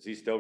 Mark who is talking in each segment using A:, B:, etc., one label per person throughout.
A: Is he still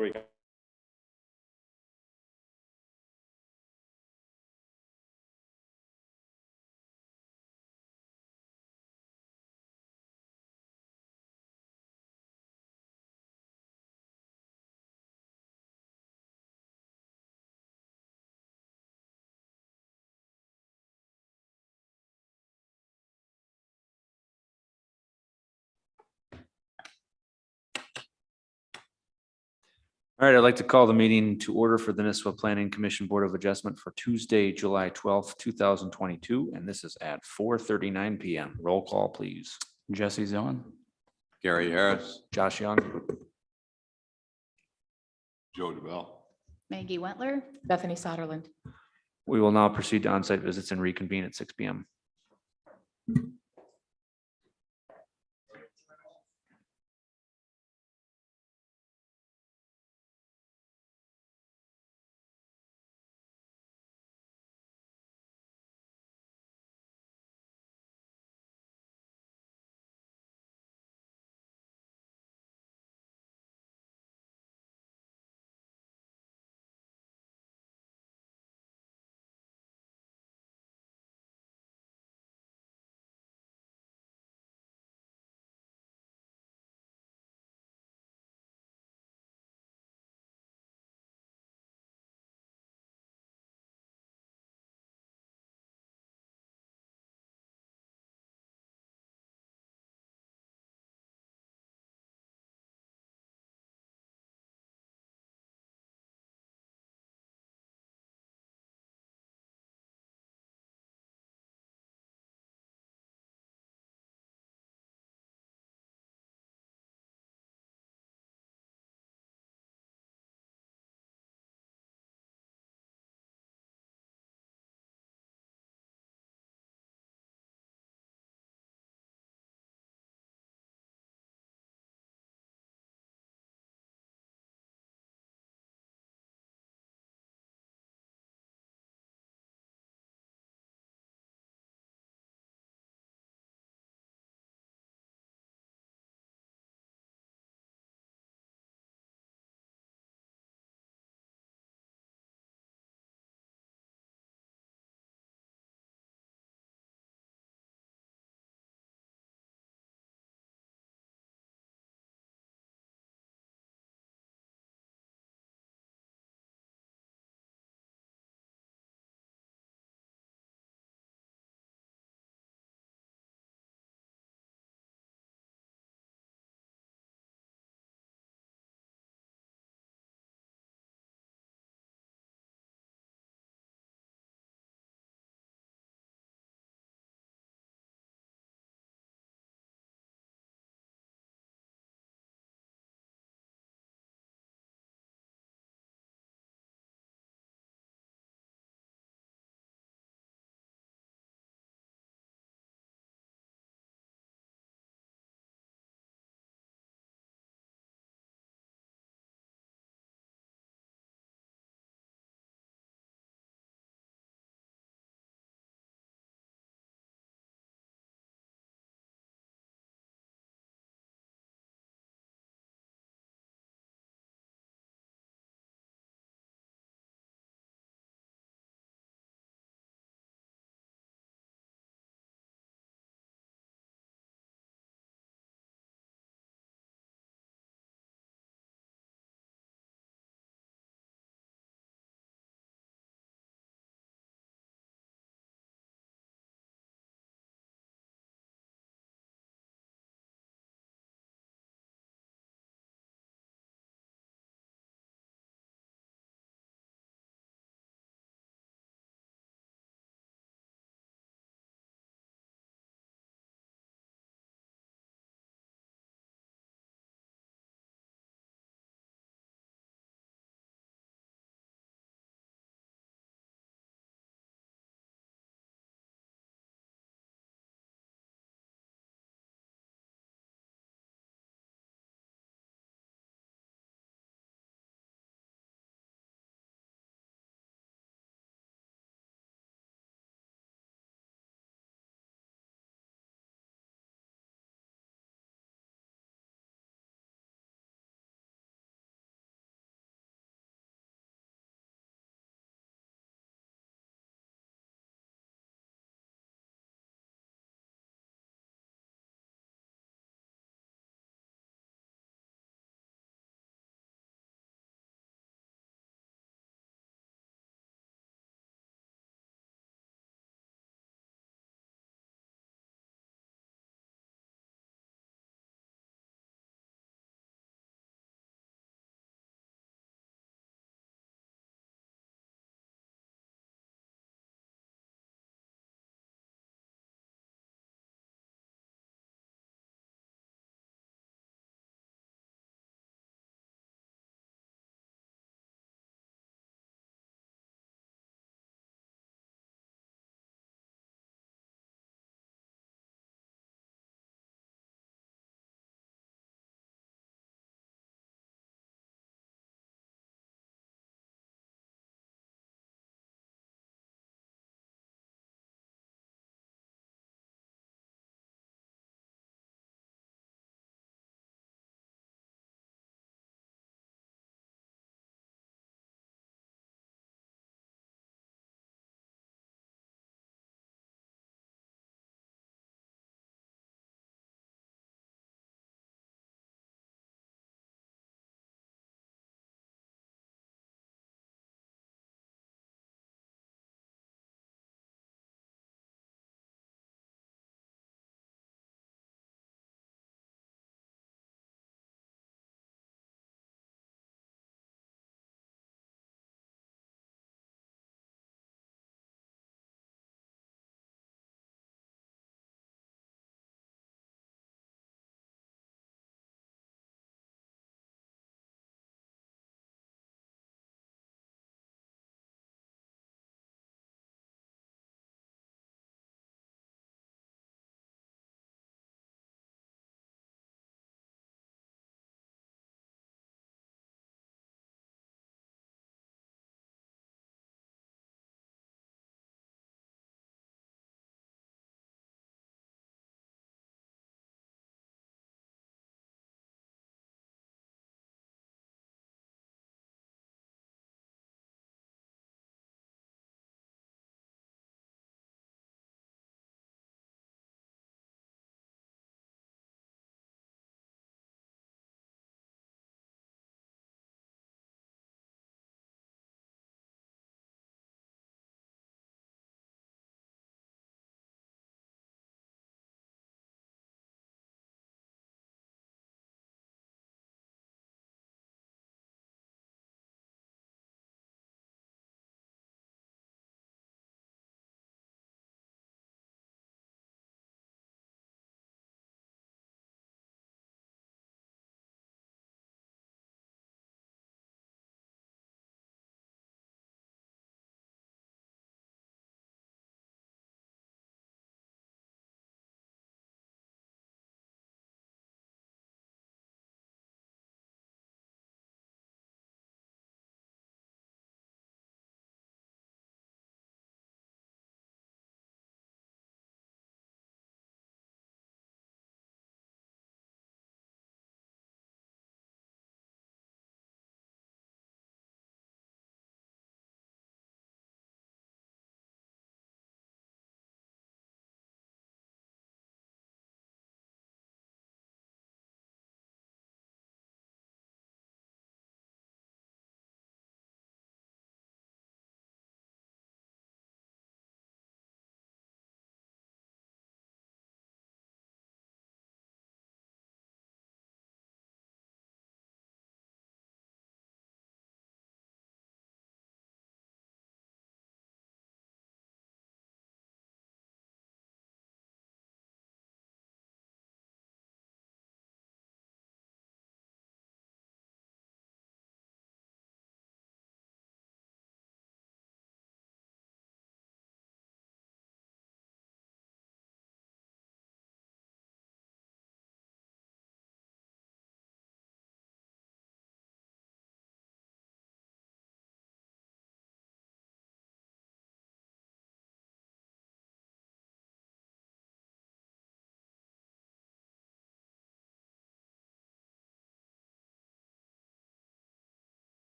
B: All right, I'd like to call the meeting to order for the Nisswa Planning Commission Board of Adjustment for Tuesday, July 12th, 2022, and this is at 4:39 PM. Roll call, please.
C: Jesse Zillin.
A: Gary Harris?
B: Josh Young.
A: Joe DeBell?
D: Maggie Wentler.
E: Bethany Soderland.
B: We will now proceed to on-site visits and reconvene at 6 PM.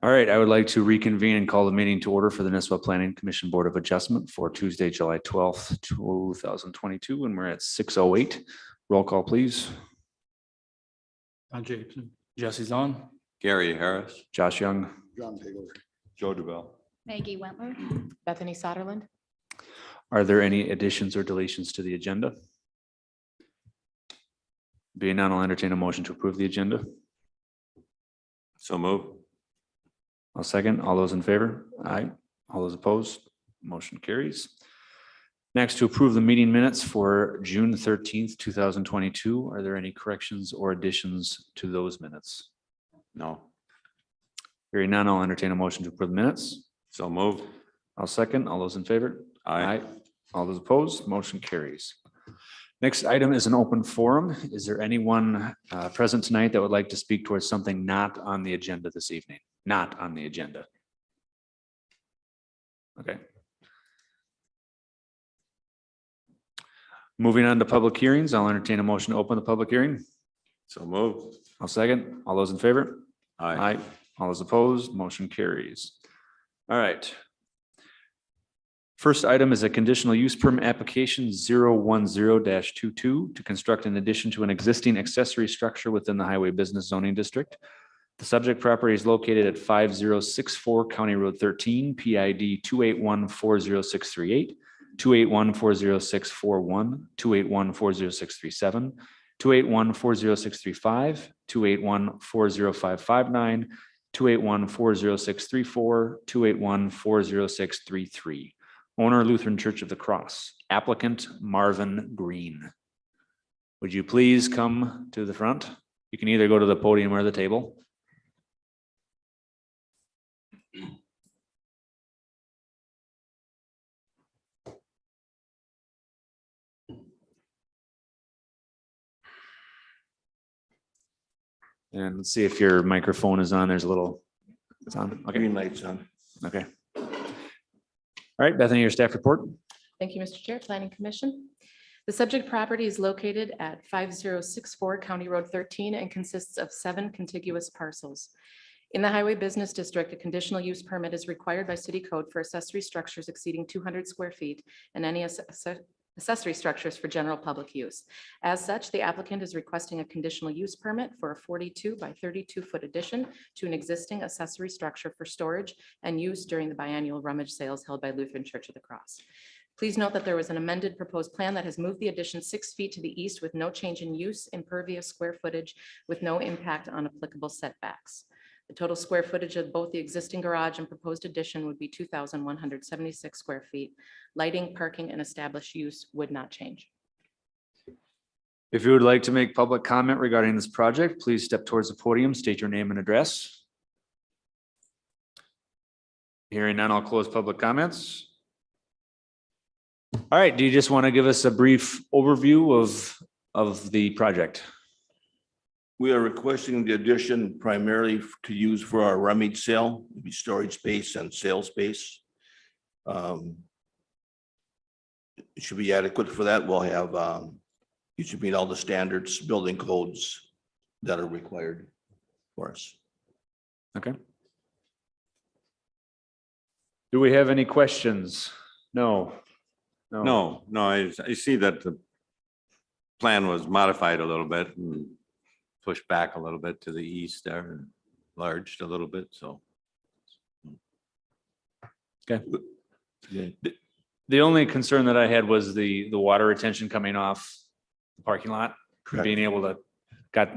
B: All right, I would like to reconvene and call the meeting to order for the Nisswa Planning Commission Board of Adjustment for Tuesday, July 12th, 2022, and we're at 6:08. Roll call, please.
C: Don Jacobson. Jesse's on.
A: Gary Harris,
B: Josh Young.
A: Joe DeBell.
D: Maggie Wentler.
E: Bethany Sutherland.
B: Are there any additions or deletions to the agenda? Being none, I'll entertain a motion to approve the agenda.
A: So move.
B: I'll second. All those in favor? Aye. All those opposed? Motion carries. Next, to approve the meeting minutes for June 13th, 2022. Are there any corrections or additions to those minutes?
A: No.
B: Hearing none, I'll entertain a motion to approve the minutes.
A: So move.
B: I'll second. All those in favor?
A: Aye.
B: All those opposed? Motion carries. Next item is an open forum. Is there anyone present tonight that would like to speak towards something not on the agenda this evening? Not on the agenda. Okay. Moving on to public hearings, I'll entertain a motion to open the public hearing.
A: So move.
B: I'll second. All those in favor?
A: Aye.
B: All those opposed, motion carries. All right. First item is a conditional use permit application 010-22 to construct an addition to an existing accessory structure within the highway business zoning district. The subject property is located at 5064 County Road 13, PID 2814068, 2814061, 2814067, 2814065, 281405559, 2814064, 2814063. Owner Lutheran Church of the Cross. Applicant Marvin Green. Would you please come to the front? You can either go to the podium or the table. And let's see if your microphone is on. There's a little, it's on. Okay.
F: Green light's on.
B: Okay. All right, Bethany, your staff report.
E: Thank you, Mr. Chair. Planning Commission. The subject property is located at 5064 County Road 13 and consists of 7 contiguous parcels. In the Highway Business District, a conditional use permit is required by city code for accessory structures exceeding 200 square feet and any accessory structures for general public use. As such, the applicant is requesting a conditional use permit for a 42 by 32 foot addition to an existing accessory structure for storage and use during the biannual rummage sales held by Lutheran Church of the Cross. Please note that there was an amended proposed plan that has moved the addition 6 feet to the east with no change in use, impervious square footage, with no impact on applicable setbacks. The total square footage of both the existing garage and proposed addition would be 2,176 square feet. Lighting, parking, and established use would not change.
B: If you would like to make public comment regarding this project, please step towards the podium, state your name and address. Hearing none, I'll close public comments. All right, do you just want to give us a brief overview of the project?
F: We are requesting the addition primarily to use for our rummage sale, be storage space and sales space. It should be adequate for that. We'll have, it should meet all the standards, building codes that are required for us.
B: Okay. Do we have any questions? No.
A: No, I see that the plan was modified a little bit and pushed back a little bit to the east there and enlarged a little bit, so.
B: Okay. The only concern that I had was the water retention coming off the parking lot,
F: Correct.
B: being able to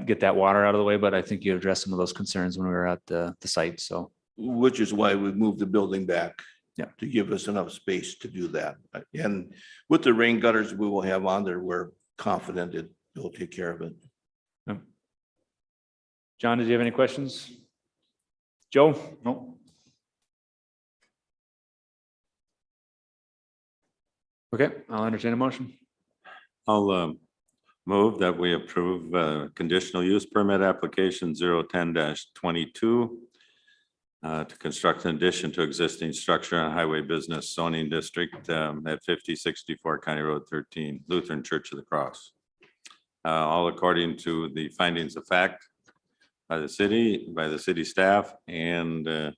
B: get that water out of the way, but I think you addressed some of those concerns when we were at the site, so.
F: Which is why we moved the building back.
B: Yeah.
F: To give us enough space to do that. And with the rain gutters we will have on there, we're confident it will take care of it.
B: John, did you have any questions? Joe? No. Okay, I'll entertain a motion.
A: I'll move that we approve conditional use permit application 010-22 to construct an addition to existing structure on Highway Business Zoning District at 5064 County Road 13, Lutheran Church of the Cross. All according to the findings of fact by the city staff, and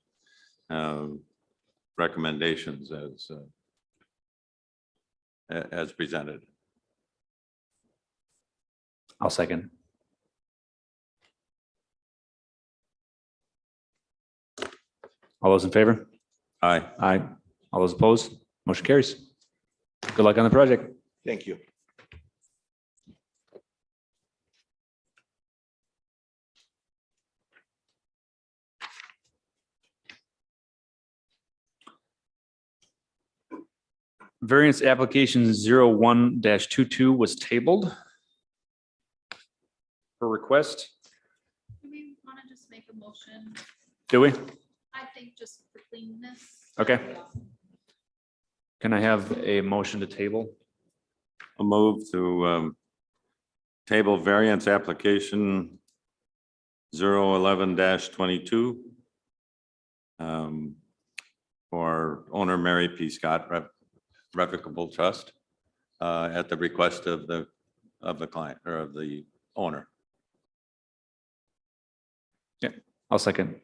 A: recommendations as presented.
B: I'll second. All those in favor?
A: Aye.
B: Aye. All those opposed? Motion carries. Good luck on the project.
F: Thank you.
B: Variance application 01-22 was tabled for request.
D: Do we want to just make a motion?
B: Do we?
D: I think just for cleanness.
B: Okay. Can I have a motion to table?
A: A move to table variance application 011-22 for owner Mary P. Scott Revocable Trust at the request of the client or of the owner.
B: I'll second.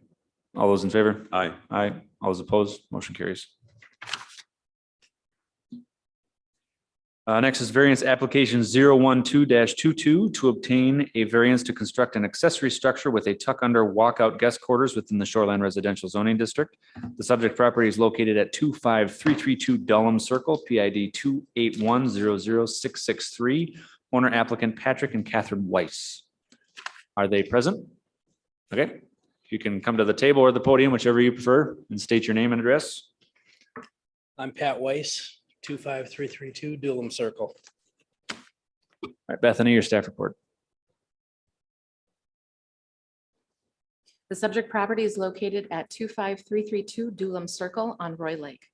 B: All those in favor?
A: Aye.
B: Aye. All those opposed? Motion carries. Next is variance application 012-22 to obtain a variance to construct an accessory structure with a tuck under walkout guest quarters within the Shoreline Residential Zoning District. The subject property is located at 25332 Dulham Circle, PID 281000663. Owner applicant Patrick and Catherine Weiss. Are they present? Okay, you can come to the table or the podium, whichever you prefer, and state your name and address.
G: I'm Pat Weiss, 25332 Dulham Circle.
B: All right, Bethany, your staff report.
E: The subject property is located at 25332 Dulham Circle on Roy Lake.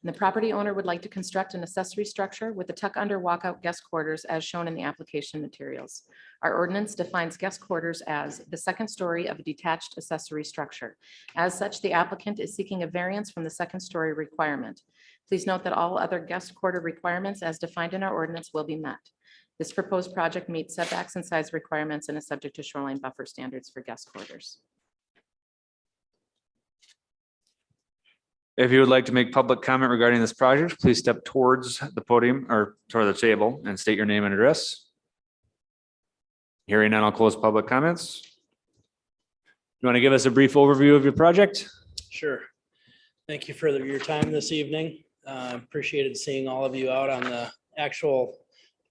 E: And the property owner would like to construct an accessory structure with a tuck under walkout guest quarters as shown in the application materials. Our ordinance defines guest quarters as the second story of a detached accessory structure. As such, the applicant is seeking a variance from the second story requirement. Please note that all other guest quarter requirements as defined in our ordinance will be met. This proposed project meets setbacks and size requirements and is subject to shoreline buffer standards for guest quarters.
B: If you would like to make public comment regarding this project, please step towards the podium or toward the table and state your name and address. Hearing none, I'll close public comments. You want to give us a brief overview of your project?
G: Sure. Thank you for your time this evening. Appreciated seeing all of you out on the actual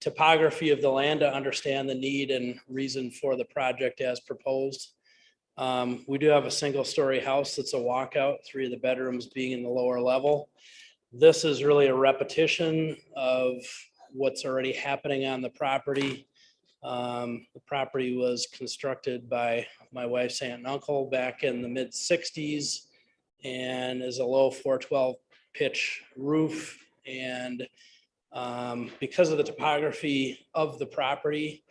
G: topography of the land to understand the need and reason for the project as proposed. We do have a single story house that's a walkout, 3 of the bedrooms being in the lower level. This is really a repetition of what's already happening on the property. The property was constructed by my wife's aunt and uncle back in the mid-60s and is a low 412 pitch roof. And because of the topography of the property,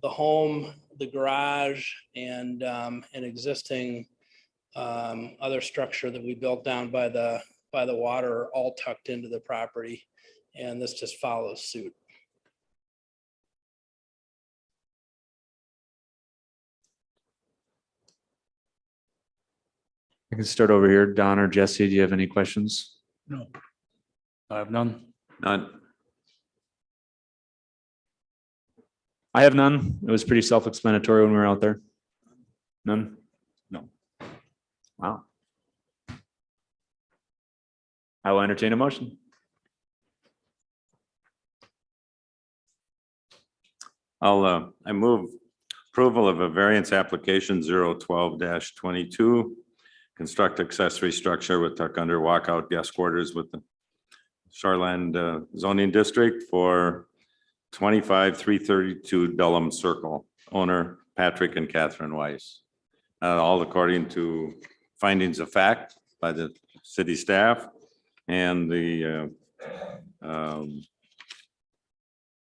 G: the home, the garage, and an existing other structure that we built down by the water are all tucked into the property. And this just follows suit.
B: I can start over here. Don or Jesse, do you have any questions?
C: No. I have none.
A: None.
B: I have none. It was pretty self-explanatory when we were out there. None?
A: No.
B: Wow. I will entertain a motion.
A: I move approval of a variance application 012-22. Construct accessory structure with tuck under walkout guest quarters with the Shoreline zoning district for 25332 Dulham Circle. Owner Patrick and Catherine Weiss. All according to findings of fact by the city staff and the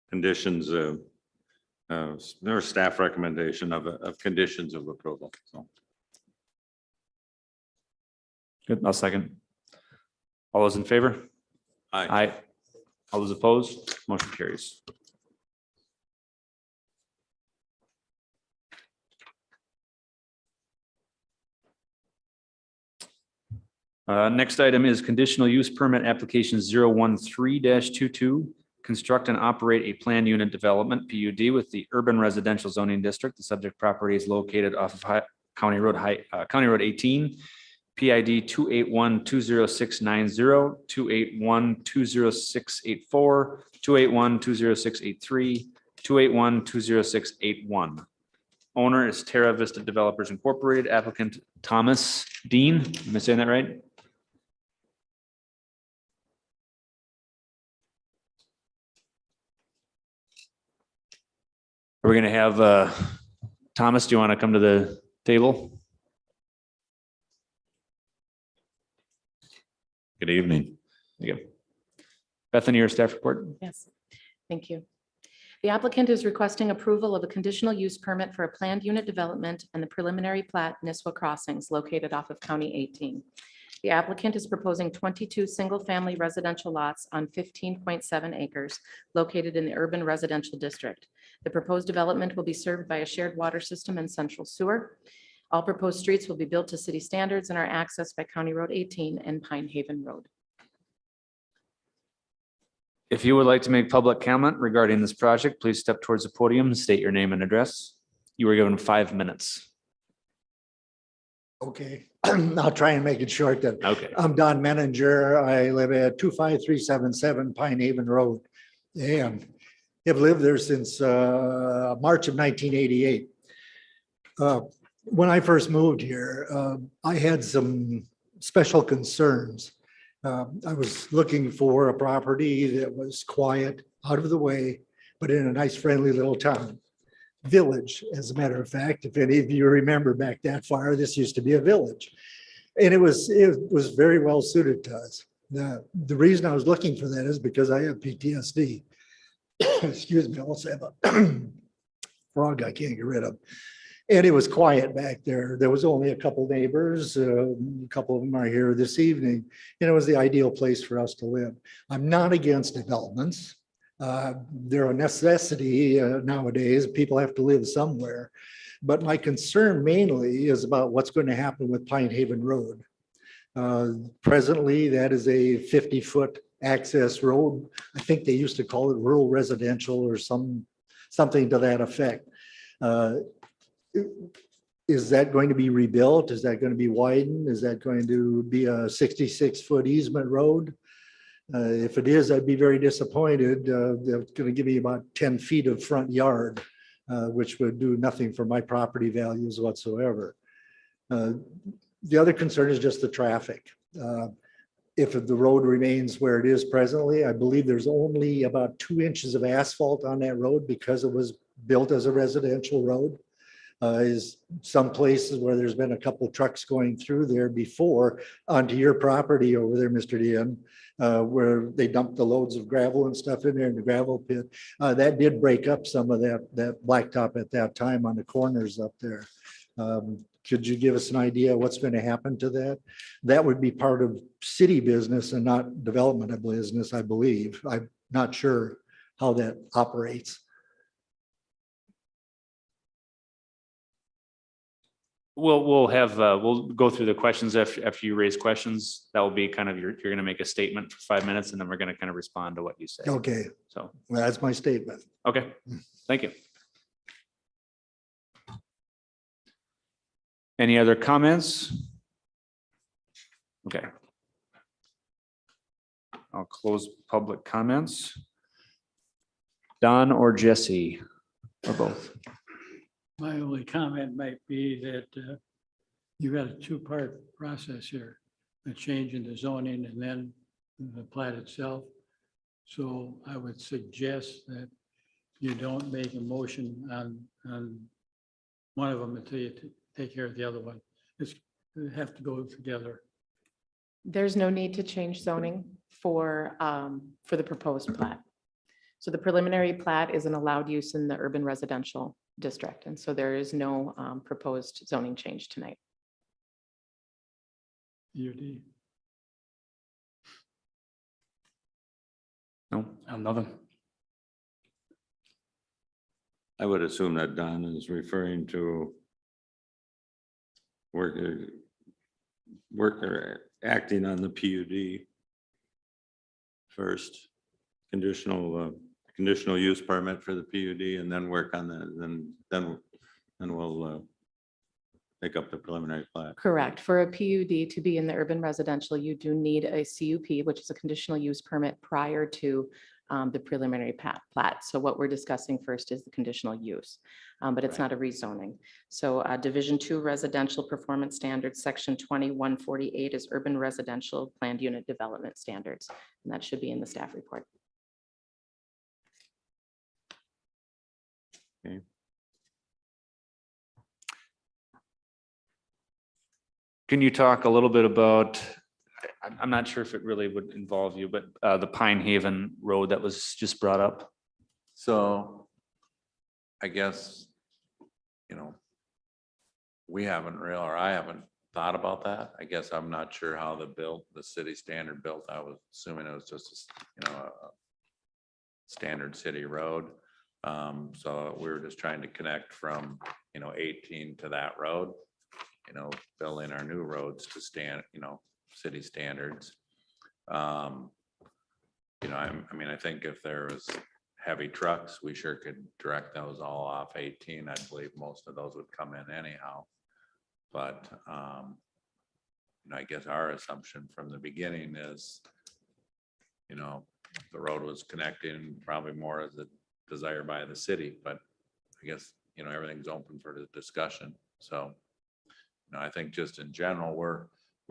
A: conditions their staff recommendation of conditions of approval. So
B: Good, I'll second. All those in favor?
A: Aye.
B: Aye. All those opposed? Motion carries. Next item is conditional use permit application 013-22. Construct and operate a planned unit development PUD with the urban residential zoning district. The subject property is located off of County Road 18. PID 281-20690, 281-20684, 281-20683, 281-20681. Owner is Terra Vista Developers Incorporated. Applicant Thomas Dean. Am I saying that right? Are we going to have Thomas, do you want to come to the table? Good evening. There you go. Bethany, your staff report.
E: Yes, thank you. The applicant is requesting approval of a conditional use permit for a planned unit development and the preliminary plat Nisswa Crossings located off of County 18. The applicant is proposing 22 single-family residential lots on 15.7 acres located in the urban residential district. The proposed development will be served by a shared water system and central sewer. All proposed streets will be built to city standards and are accessed by County Road 18 and Pinehaven Road.
B: If you would like to make public comment regarding this project, please step towards the podium and state your name and address. You were given 5 minutes.
H: Okay, I'll try and make it short then.
B: Okay.
H: I'm Don Menninger. I live at 25377 Pinehaven Road. And have lived there since March of 1988. When I first moved here, I had some special concerns. I was looking for a property that was quiet, out of the way, but in a nice, friendly little town. Village, as a matter of fact, if any of you remember back that far, this used to be a village. And it was very well suited to us. The reason I was looking for that is because I have PTSD. Excuse me, I also have a frog I can't get rid of. And it was quiet back there. There was only a couple neighbors. A couple of them are here this evening. And it was the ideal place for us to live. I'm not against developments. They're a necessity nowadays. People have to live somewhere. But my concern mainly is about what's going to happen with Pinehaven Road. Presently, that is a 50-foot access road. I think they used to call it rural residential or something to that effect. Is that going to be rebuilt? Is that going to be widened? Is that going to be a 66-foot easement road? If it is, I'd be very disappointed. They're going to give me about 10 feet of front yard, which would do nothing for my property values whatsoever. The other concern is just the traffic. If the road remains where it is presently, I believe there's only about 2 inches of asphalt on that road because it was built as a residential road. Is some places where there's been a couple of trucks going through there before onto your property over there, Mr. Dean, where they dumped the loads of gravel and stuff in there in the gravel pit. That did break up some of that blacktop at that time on the corners up there. Could you give us an idea what's going to happen to that? That would be part of city business and not development of business, I believe. I'm not sure how that operates.
B: We'll go through the questions after you raise questions. That will be kind of you're going to make a statement for 5 minutes and then we're going to kind of respond to what you say.
H: Okay,
B: So,
H: well, that's my statement.
B: okay, thank you. Any other comments? Okay. I'll close public comments. Don or Jesse, or both?
C: My only comment might be that you got a two-part process here, a change in the zoning and then the plat itself. So I would suggest that you don't make a motion on one of them until you take care of the other one. They have to go together.
E: There's no need to change zoning for the proposed plat. So the preliminary plat is an allowed use in the urban residential district. And so there is no proposed zoning change tonight.
C: PUD.
B: No, nothing.
A: I would assume that Don is referring to worker acting on the PUD first, conditional use permit for the PUD, and then work on the, then we'll take up the preliminary plat.
E: Correct. For a PUD to be in the urban residential, you do need a CUP, which is a conditional use permit prior to the preliminary plat. So what we're discussing first is the conditional use, but it's not a rezoning. So Division 2 Residential Performance Standards, Section 2148 is urban residential planned unit development standards, and that should be in the staff report.
A: Okay.
B: Can you talk a little bit about, I'm not sure if it really would involve you, but the Pinehaven Road that was just brought up?
I: So I guess, we haven't or I haven't thought about that. I guess I'm not sure how the city standard built. I was assuming it was just, a standard city road. So we were just trying to connect from, 18 to that road, building our new roads to city standards. I think if there was heavy trucks, we sure could direct those all off 18. I believe most of those would come in anyhow. But, I guess our assumption from the beginning is, the road was connecting probably more as a desire by the city, but I guess, everything's open for the discussion. So, I think just in general, we're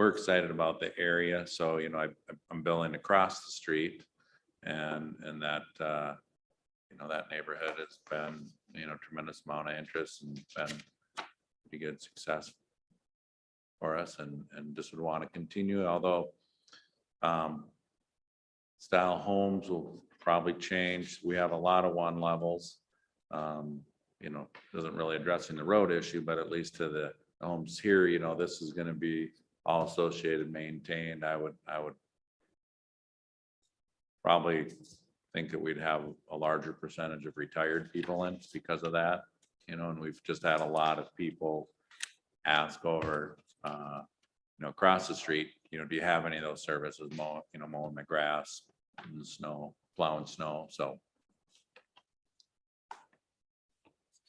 I: excited about the area. So, I'm building across the street and that, that neighborhood has been, tremendous amount of interest and been pretty good success for us and just would want to continue, although style homes will probably change. We have a lot of one levels, doesn't really addressing the road issue, but at least to the homes here, this is going to be all associated, maintained. I would probably think that we'd have a larger percentage of retired people in because of that, and we've just had a lot of people ask over, across the street, do you have any of those services, mowing the grass and snow, plowing snow, so.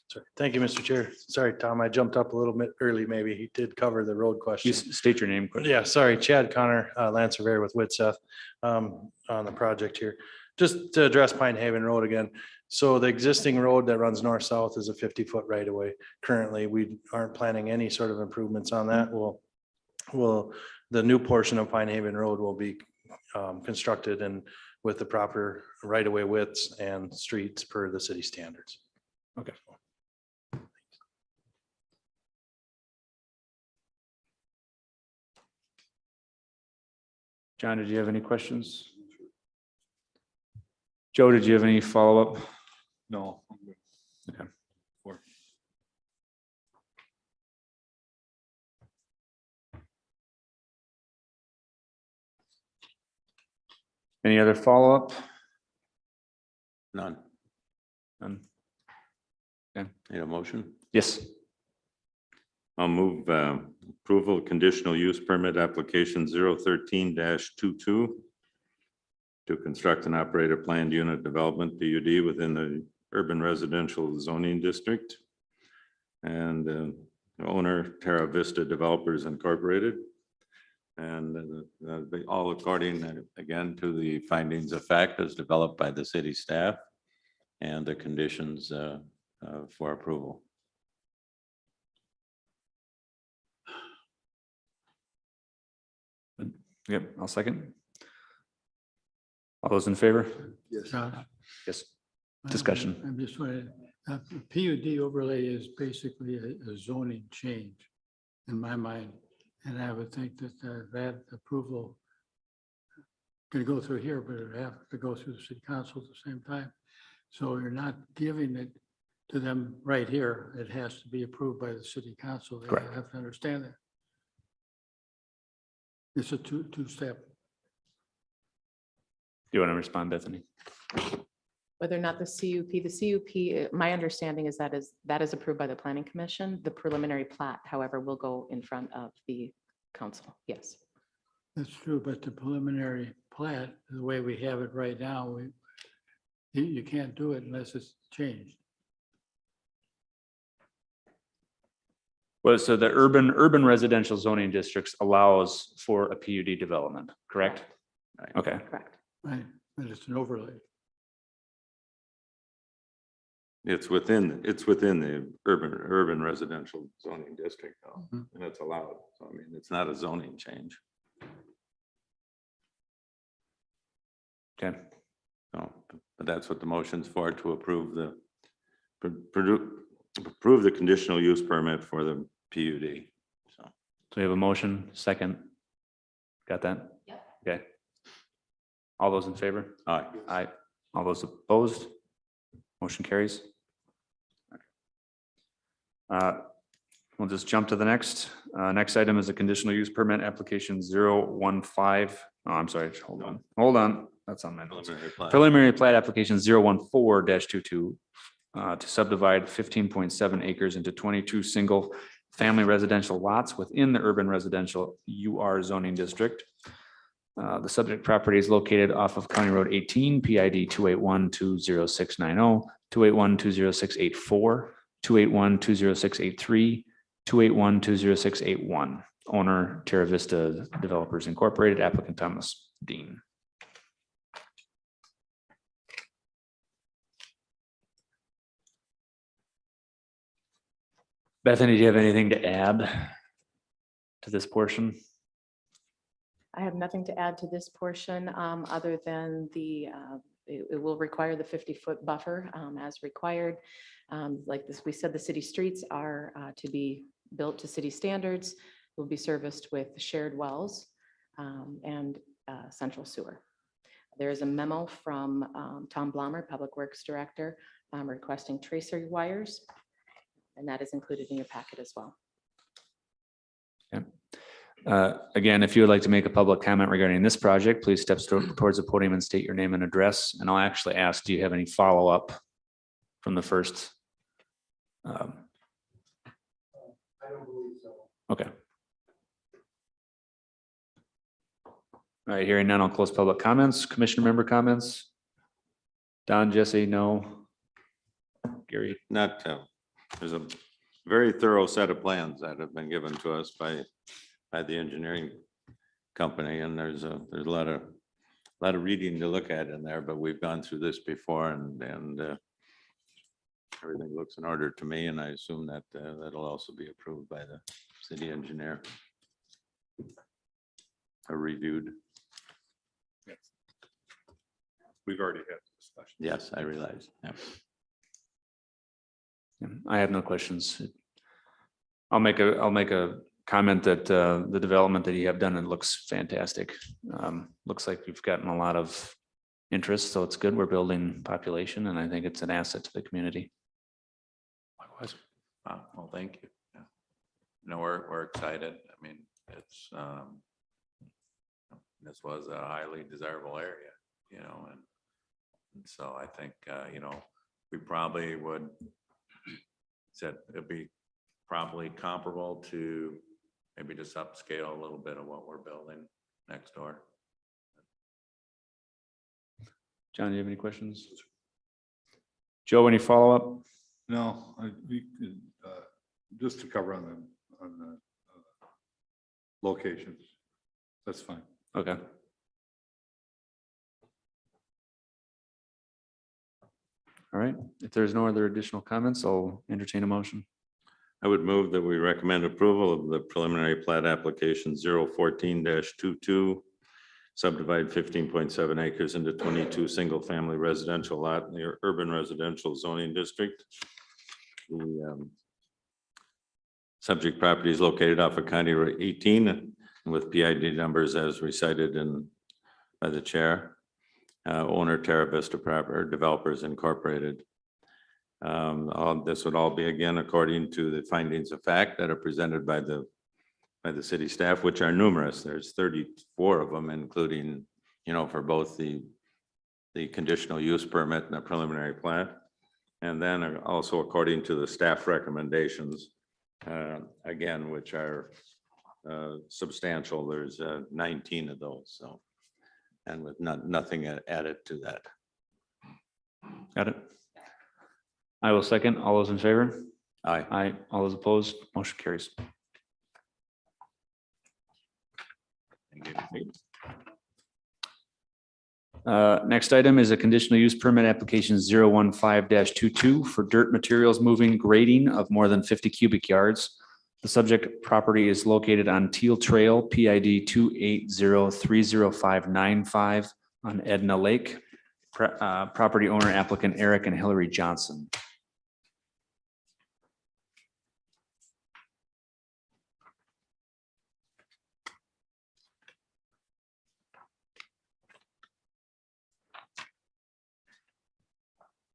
J: Sorry. Thank you, Mr. Chair. Sorry, Tom, I jumped up a little bit early. Maybe he did cover the road question.
B: You state your name quick.
J: Yeah, sorry, Chad Connor, land surveyor with Whitseth, on the project here. Just to address Pinehaven Road again. So the existing road that runs north-south is a 50-foot right of way. Currently, we aren't planning any sort of improvements on that. The new portion of Pinehaven Road will be constructed and with the proper right of way widths and streets per the city standards.
B: Okay. John, did you have any questions? Joe, did you have any follow-up?
I: No.
B: Okay. Any other follow-up?
A: None.
B: None. Okay.
A: Need a motion?
B: Yes.
A: I'll move approval of conditional use permit application 013-22 to construct and operate a planned unit development PUD within the urban residential zoning district. And owner Terra Vista Developers Incorporated. And all according, again, to the findings of fact as developed by the city staff and the conditions for approval.
B: Yep, I'll second. All those in favor?
C: John,
B: Yes. Discussion.
C: I'm just wondering, PUD overlay is basically a zoning change in my mind. And I would think that that approval could go through here, but it would have to go through the city council at the same time. So you're not giving it to them right here. It has to be approved by the city council. They
B: Correct.
C: have to understand that. It's a two-step.
B: Do you want to respond, Bethany?
E: Whether or not the CUP, my understanding is that is approved by the planning commission. The preliminary plat, however, will go in front of the council. Yes.
C: That's true, but the preliminary plat, the way we have it right now, you can't do it unless it's changed.
B: Well, so the urban residential zoning districts allows for a PUD development, correct? Okay,
E: Correct.
C: Right, but it's an overlay.
A: It's within the urban residential zoning district though, and it's allowed. So I mean, it's not a zoning change.
B: okay.
A: So, but that's what the motion's for, to approve approve the conditional use permit for the PUD. So,
B: So we have a motion, second. Got that?
E: Yep.
B: Okay. All those in favor?
A: aye.
B: Aye. All those opposed? Motion carries. We'll just jump to the next. Next item is a conditional use permit application 015. Oh, I'm sorry, hold on. That's on my notes.
A: Preliminary plat.
B: Preliminary plat application 014-22 to subdivide 15.7 acres into 22 single family residential lots within the urban residential UR zoning district. The subject property is located off of County Road 18, PID 281-20690, 281-20684, 281-20683, 281-20681. Owner Terra Vista Developers Incorporated, applicant Thomas Dean. Bethany, do you have anything to add to this portion?
E: I have nothing to add to this portion, other than it will require the 50-foot buffer, as required. Like this, we said, the city streets are to be built to city standards, will be serviced with shared wells, and central sewer. There is a memo from Tom Blommer, Public Works Director, requesting tracer wires, and that is included in your packet as well.
B: Again, if you would like to make a public comment regarding this project, please step towards the podium and state your name and address. And I'll actually ask, do you have any follow-up from the first?
H: I don't believe so.
B: Okay. All right, hearing none, I'll close public comments. Commissioner member comments? Don, Jesse, no. Gary?
A: Not, there's a very thorough set of plans that have been given to us by the engineering company, and there's a lot of reading to look at in there, but we've gone through this before, and everything looks in order to me, and I assume that that'll also be approved by the city engineer or reviewed.
K: We've already had this discussion.
A: Yes, I realize. Yeah.
B: I have no questions. I'll make a comment that the development that you have done, it looks fantastic. Looks like you've gotten a lot of interest, so it's good. We're building population, and I think it's an asset to the community.
I: Likewise. Well, thank you. Yeah. No, we're excited. I mean, it's this was a highly desirable area, you know, and so I think we probably would said it'd be probably comparable to maybe just upscale a little bit of what we're building next door.
B: John, do you have any questions? Joe, any follow-up?
K: No, just to cover on the locations. That's fine.
B: Okay. All right, if there's no other additional comments, I'll entertain a motion.
A: I would move that we recommend approval of the preliminary plat application 014-22, subdivide 15.7 acres into 22 single-family residential lot in the urban residential zoning district. The subject property is located off of County Road 18 with PID numbers as recited by the chair. Owner Terra Vista Developers Incorporated. This would all be again according to the findings of fact that are presented by the by the city staff, which are numerous. There's 34 of them, including, for both the conditional use permit and the preliminary plat. And then also according to the staff recommendations, again, which are substantial, there's 19 of those, so. And with nothing added to that.
B: Got it. I will second. All those in favor?
A: Aye.
B: Aye. All those opposed? Motion carries. Next item is a conditional use permit application 015-22 for dirt materials moving grading of more than 50 cubic yards. The subject property is located on Teal Trail, PID 280-30595 on Edna Lake. Property owner applicant Eric and Hillary Johnson.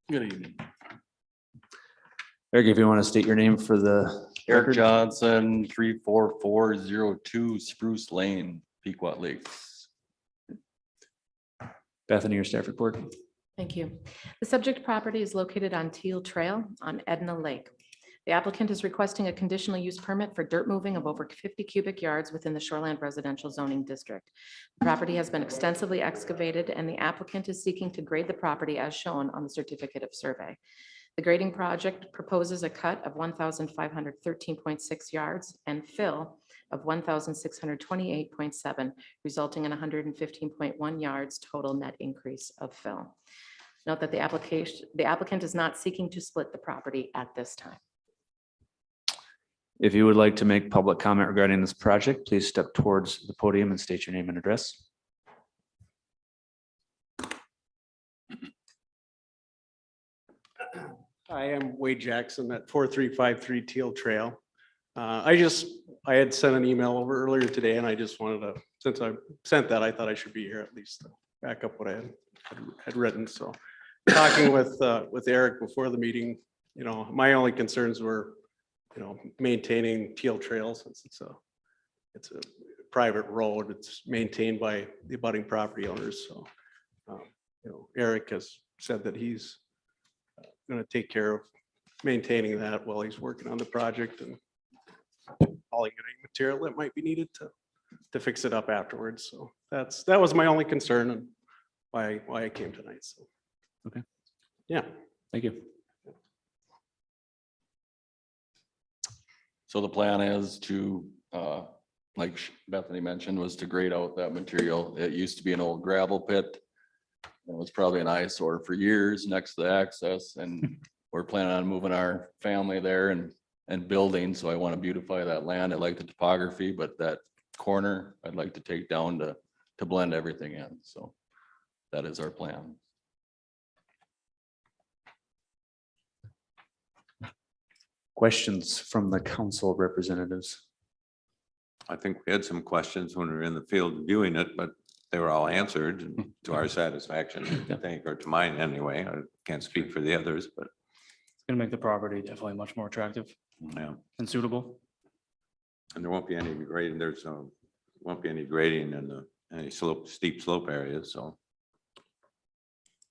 L: Good evening.
B: Eric, if you want to state your name for the
L: Eric
B: record.
L: Johnson, 34402 Spruce Lane, Pequot Lakes.
B: Bethany, your staff report.
E: Thank you. The subject property is located on Teal Trail on Edna Lake. The applicant is requesting a conditional use permit for dirt moving of over 50 cubic yards within the Shoreline residential zoning district. The property has been extensively excavated and the applicant is seeking to grade the property as shown on the certificate of survey. The grading project proposes a cut of 1,513.6 yards and fill of 1,628.7, resulting in 115.1 yards total net increase of fill. Note that the applicant is not seeking to split the property at this time.
B: If you would like to make public comment regarding this project, please step towards the podium and state your name and address.
M: I am Wade Jackson at 4353 Teal Trail. I had sent an email over earlier today and I just wanted to, since I sent that, I thought I should be here at least to back up what I had written. So talking with Eric before the meeting, my only concerns were, maintaining Teal Trail since it's a private road. It's maintained by the abutting property owners. So, Eric has said that he's going to take care of maintaining that while he's working on the project and hauling any material that might be needed to fix it up afterwards. So that was my only concern and why I came tonight. So,
B: okay.
M: Yeah.
B: Thank you.
L: So the plan is to, like Bethany mentioned, was to grade out that material. It used to be an old gravel pit. It was probably an eyesore for years next to the access, and we're planning on moving our family there and building. So I want to beautify that land. I like the topography, but that corner I'd like to take down to blend everything in. So that is our plan.
B: Questions from the council representatives?
A: I think we had some questions when we were in the field viewing it, but they were all answered to our satisfaction, I think, or to mine anyway. I can't speak for the others, but
N: It's gonna make the property definitely much more attractive
A: yeah.
N: and suitable.
A: And there won't be any grading. Won't be any grading in any steep slope areas, so.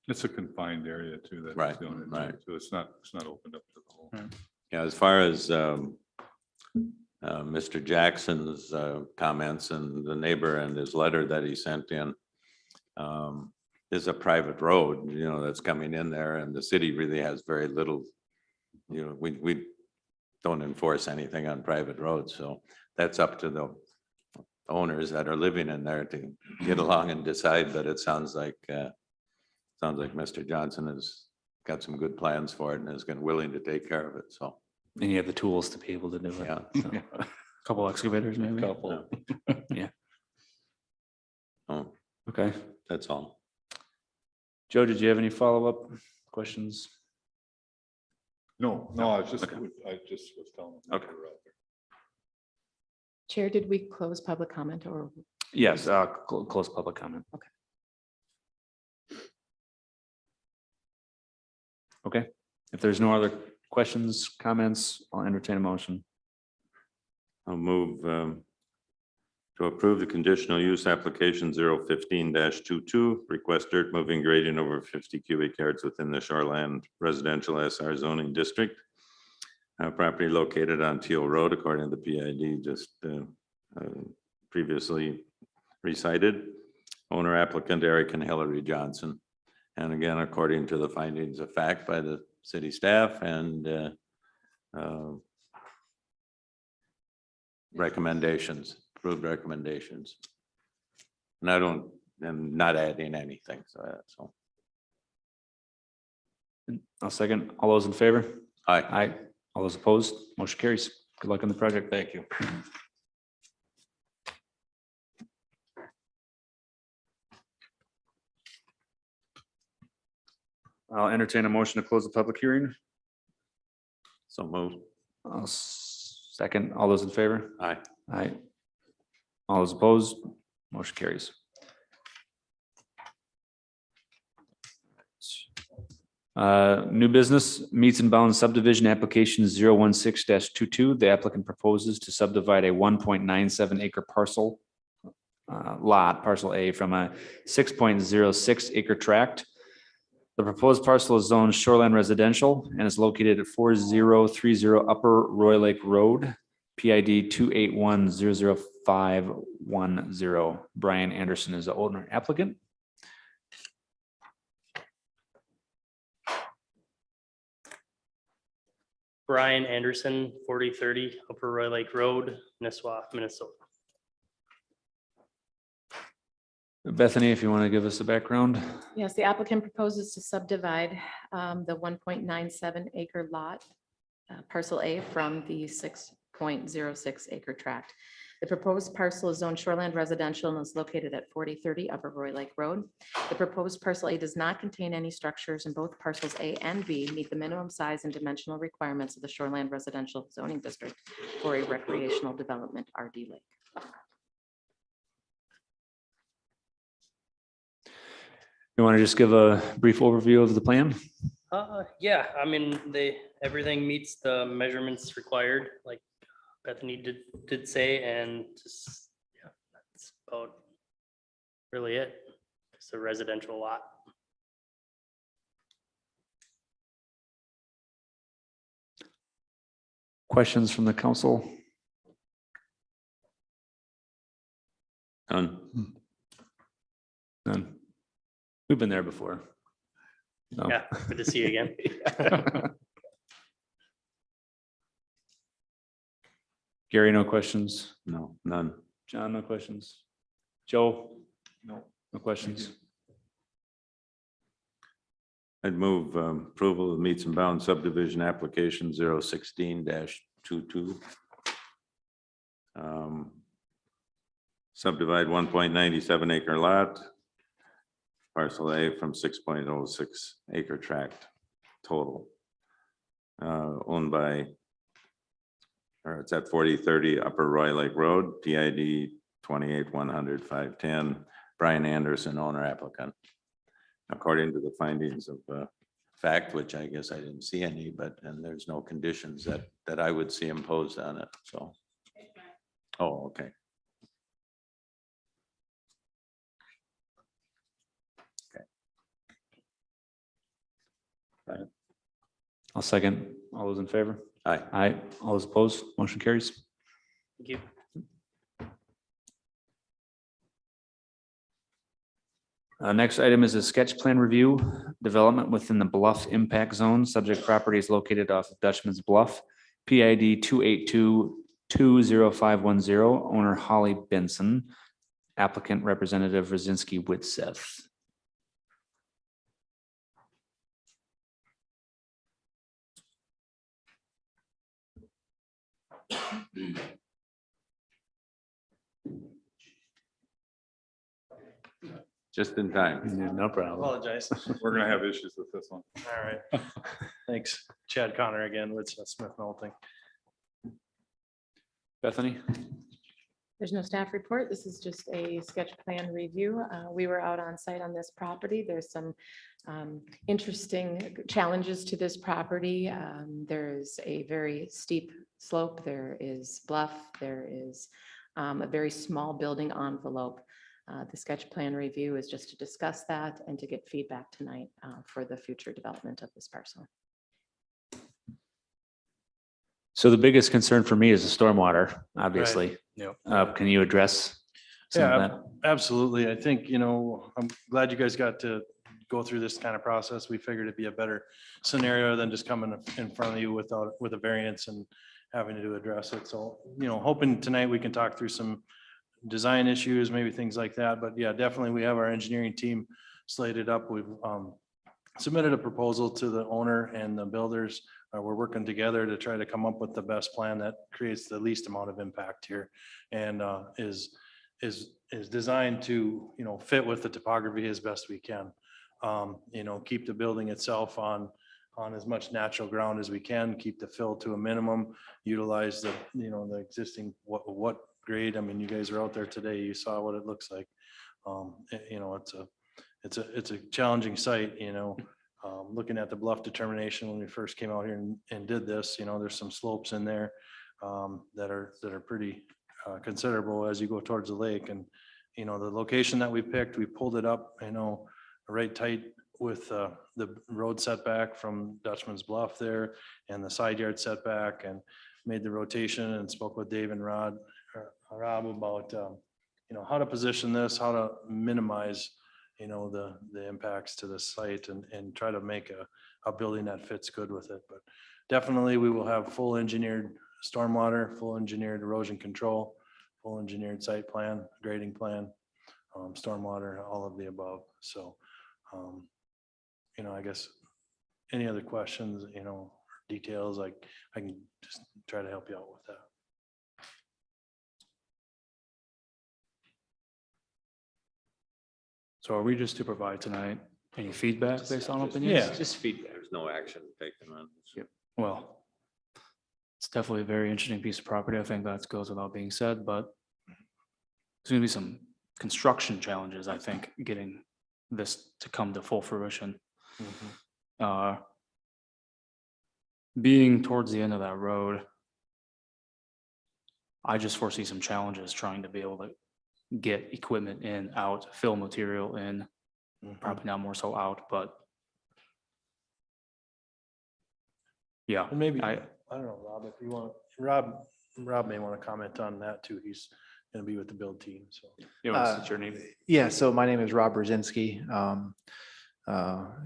K: It's a confined area too. That's
A: Right,
K: the only thing.
A: right.
K: So it's not opened up to the whole.
A: Yeah, as far as Mr. Jackson's comments and the neighbor and his letter that he sent in, is a private road, that's coming in there, and the city really has very little, we don't enforce anything on private roads, so that's up to the owners that are living in there to get along and decide, but it sounds like Mr. Johnson has got some good plans for it and is willing to take care of it, so.
B: And you have the tools to be able to do it.
A: Yeah.
B: So,
N: Couple excavators maybe.
L: Couple.
B: yeah.
A: Oh,
B: Okay.
A: that's all.
B: Joe, did you have any follow-up questions?
K: No, I was just was telling them.
B: Okay.
E: Chair, did we close public comment or?
B: Yes, close public comment.
E: Okay.
B: Okay. If there's no other questions, comments, I'll entertain a motion.
A: I'll move To approve the conditional use application 015-22, request dirt moving grading over 50 cubic yards within the Shoreline Residential SR zoning district. Property located on Teal Road according to the PID just previously recited. Owner applicant Eric and Hillary Johnson. And again, according to the findings of fact by the city staff and recommendations, approved recommendations. And I'm not adding anything, so that's all.
B: I'll second. All those in favor?
A: Aye.
B: Aye. All those opposed? Motion carries. Good luck on the project.
F: Thank you.
B: I'll entertain a motion to close the public hearing.
A: So moved.
B: I'll second. All those in favor?
A: Aye.
B: Aye. All those opposed? Motion carries. New business, meets and bounds subdivision application 016-22. The applicant proposes to subdivide a 1.97 acre parcel lot, parcel A, from a 6.06 acre tract. The proposed parcel is zoned Shoreline Residential and is located at 4030 Upper Roy Lake Road, PID 281-00510. Brian Anderson is the owner applicant.
O: Brian Anderson, 4030 Upper Roy Lake Road, Nisswa, Minnesota.
B: Bethany, if you want to give us a background.
E: Yes, the applicant proposes to subdivide the 1.97 acre lot, parcel A, from the 6.06 acre tract. The proposed parcel is zoned Shoreland Residential and is located at 4030 Upper Roy Lake Road. The proposed parcel A does not contain any structures, and both parcels A and B meet the minimum size and dimensional requirements of the Shoreland Residential zoning district for a recreational development RD lake.
B: You want to just give a brief overview of the plan?
O: Yeah, I mean, everything meets the measurements required, like Bethany did say, and just, yeah, that's about really it. It's a residential lot.
B: Questions from the council?
A: None.
B: None. We've been there before. No.
O: Yeah, good to see you again.
B: Gary, no questions?
A: No, none.
B: John, no questions? Joe? No. No questions?
A: I'd move approval of meets and bounds subdivision application 016-22. Subdivide 1.97 acre lot, parcel A, from 6.06 acre tract total. Owned by, or it's at 4030 Upper Roy Lake Road, PID 28-100-510, Brian Anderson, owner applicant. According to the findings of fact, which I guess I didn't see any, and there's no conditions that I would see imposed on it, so. Oh, okay.
B: I'll second. All those in favor?
A: Aye.
B: Aye. All those opposed? Motion carries.
O: Thank you.
B: Next item is a sketch plan review, development within the Bluff Impact Zone. Subject property is located off of Dutchman's Bluff, PID 282-20510, owner Holly Benson, applicant Representative Rosinski Whitseth.
A: Just in time.
B: No problem.
J: Apologize.
K: We're gonna have issues with this one.
J: All right. Thanks. Chad Connor again with Smith Knowlton.
B: Bethany?
E: There's no staff report. This is just a sketch plan review. We were out on site on this property. There's some interesting challenges to this property. There is a very steep slope. There is bluff. There is a very small building envelope. The sketch plan review is just to discuss that and to get feedback tonight for the future development of this parcel.
B: So the biggest concern for me is the stormwater, obviously.
J: Yep.
B: Can you address some of
J: Yeah,
B: that?
J: absolutely. I think, I'm glad you guys got to go through this kind of process. We figured it'd be a better scenario than just coming in front of you with a variance and having to address it. So, hoping tonight we can talk through some design issues, maybe things like that. But yeah, definitely we have our engineering team slated up. We've submitted a proposal to the owner and the builders. We're working together to try to come up with the best plan that creates the least amount of impact here and is designed to, fit with the topography as best we can. Keep the building itself on as much natural ground as we can, keep the fill to a minimum, utilize the, the existing, what grade. I mean, you guys are out there today, you saw what it looks like. It's a challenging site, looking at the bluff determination when we first came out here and did this, there's some slopes in there that are pretty considerable as you go towards the lake. And, the location that we picked, we pulled it up, right tight with the road setback from Dutchman's Bluff there and the side yard setback, and made the rotation and spoke with Dave and Rob about, how to position this, how to minimize, the impacts to the site and try to make a building that fits good with it. But definitely we will have full engineered stormwater, full engineered erosion control, full engineered site plan, grading plan, stormwater, all of the above. So, I guess any other questions, details, I can just try to help you out with that.
N: So are we just to provide tonight any feedback based on opinions?
J: Yeah.
B: Just feedback.
A: There's no action taken on this.
N: Well, it's definitely a very interesting piece of property. I think that goes without being said, but there's gonna be some construction challenges, I think, getting this to come to full fruition. Being towards the end of that road, I just foresee some challenges trying to be able to get equipment in, out, fill material in, probably not more so out, but yeah,
J: And maybe,
N: I
J: don't know, Rob, if you want, Rob may want to comment on that too. He's going to be with the build team, so.
N: what's your name?
P: Yeah, so my name is Rob Brzezinski,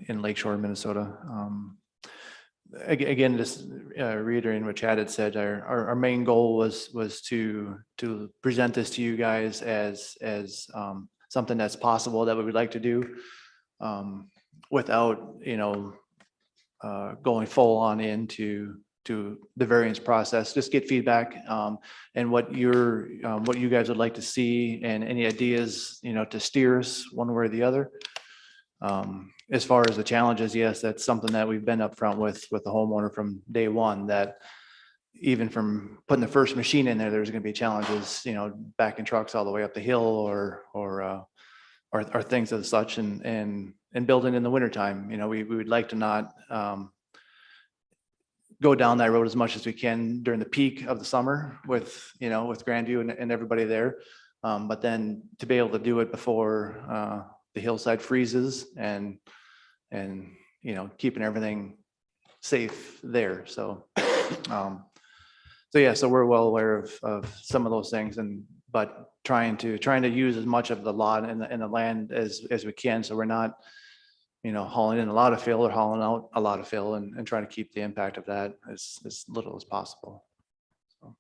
P: in Lakeshore, Minnesota. Again, just reiterating what Chad had said, our main goal was to present this to you guys as something that's possible that we would like to do without, going full on into the variance process. Just get feedback and what you guys would like to see and any ideas, to steer us one way or the other. As far as the challenges, yes, that's something that we've been upfront with the homeowner from day one, that even from putting the first machine in there, there's going to be challenges, backing trucks all the way up the hill or things of such, and building in the wintertime. We would like to not go down that road as much as we can during the peak of the summer with Grandview and everybody there. But then to be able to do it before the hillside freezes and keeping everything safe there. So, so we're well aware of some of those things, but trying to use as much of the lot and the land as we can. So we're not, hauling in a lot of fill or hauling out a lot of fill, and trying to keep the impact of that as little as possible. So.